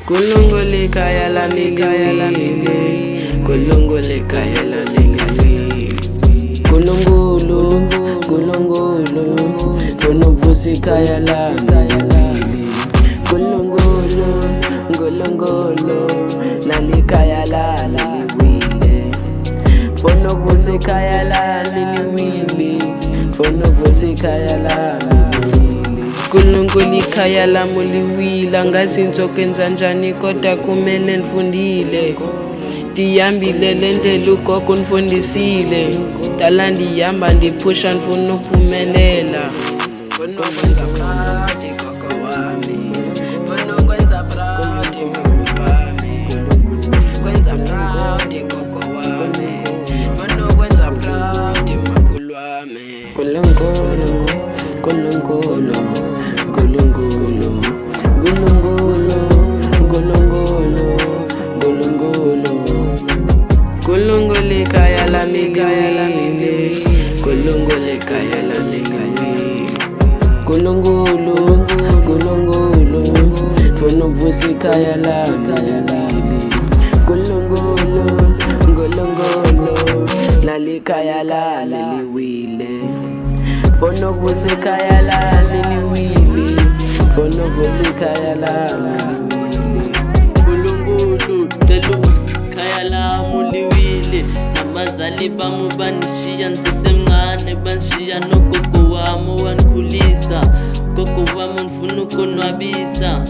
Kulungule kaya la niliwile, kulungule kaya la niliwile. Kulungulu, kulungulu, funuvusi kaya la niliwile. Kulungulu, kulungulu, nalikaya la niliwile. Funuvusi kaya la niliwile, funuvusi kaya la niliwile. Kulunguli khaya la muliwila ngazinzokenza njani kodwa kumele nifundile. Ndihambile le ndlela ugogo nifundisile, dala ndihamba ndiphusha ndifuna uphumelela. Fonokwenza proud gogo wami, fonokwenza proud makhulu wami, kwenza proud gogo wami, fonokwenza proud makhulu wami. Kulungulu, kulungulu, kulungulu, kulungulu, kulungulu, kulungulu. Kulungule kaya la niliwile, kulungule kaya la niliwile. Kulungulu, kulungulu, funuvusi kaya la niliwile. Kulungulu, kulungulu, nalikaya la niliwile. Funuvusi kaya la niliwile, funuvusi kaya la niliwile. Kulungulu, teluvusi kaya la muliwile. Nabazali bami banishiya ngisesemncane, banishiya nogogo wami wangikhulisa. Gogo wami ngifuna ukonwabisa.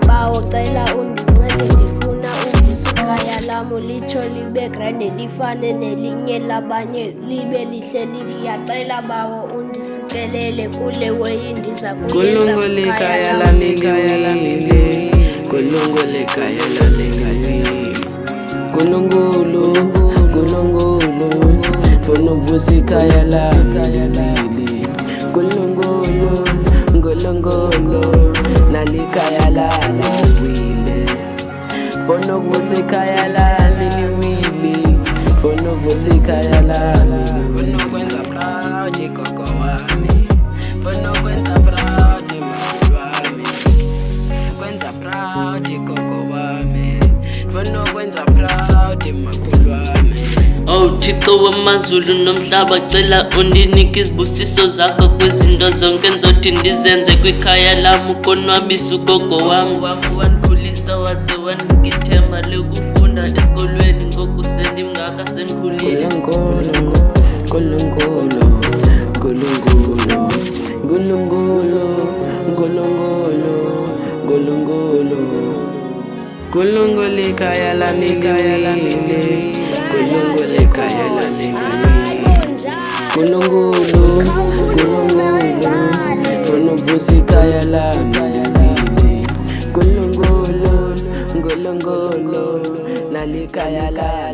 Bawucela undincede ndifuna uvusa ikhaya lami litsho libe grande lifane nelinye labanye libe lihle liyacela bawo undisikelele kule weyi ndiza Kulungule kaya la niliwile, kulungule kaya la niliwile. Kulungulu, kulungulu, funuvusi kaya la niliwile. Kulungulu, kulungulu, nalikaya la niliwile. Funuvusi kaya la niliwile, funuvusi kaya la niliwile. Fonokwenza proud gogo wami, fonokwenza proud makhulu wami, kwenza proud gogo wami, fonokwenza proud makhulu wami. Oh Thixo wamazulu nomhlaba, cela undinike izibusiso zakho kwizinto zonke enzothi ndizenze kwikhaya lami ukonwabisa ugogo wami. Wangikhulisa waze wanika ithemba lokufunda esikolweni, ngoku sendimngaka sendikhulile. Kulungulu, kulungulu, kulungulu, kulungulu, kulungulu, kulungulu. Kulungule kaya la niliwile, kulungule kaya la niliwile. Kulungulu, kulungulu, funuvusi kaya la niliwile. Kulungulu, kulungulu, nalikaya la